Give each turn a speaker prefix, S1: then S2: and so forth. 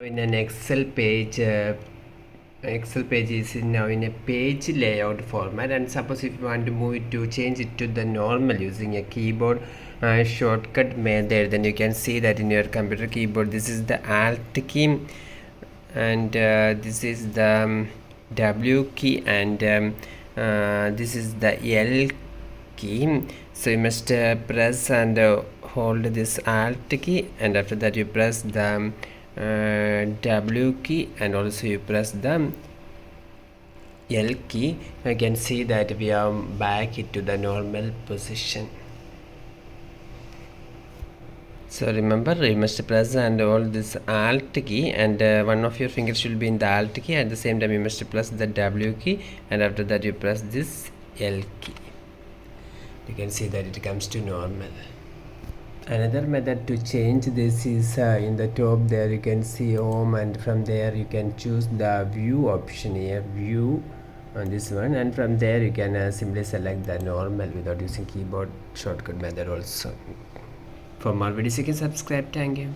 S1: In an Excel page, Excel page is now in a page layout format, and suppose if you want to move it to change it to the normal using a keyboard shortcut method, then you can see that in your computer keyboard this is the Alt key, and this is the W key, and this is the L key. So you must press and hold this Alt key, and after that you press the W key, and also you press the L key. You can see that we are back into the normal position. So remember, you must press and hold this Alt key, and one of your fingers should be in the Alt key. At the same time you must press the W key, and after that you press this L key. You can see that it comes to normal. Another method to change this is in the top there you can see home, and from there you can choose the view option here, view on this one, and from there you can simply select the normal without using keyboard shortcut method also. For more videos you can subscribe. Thank you.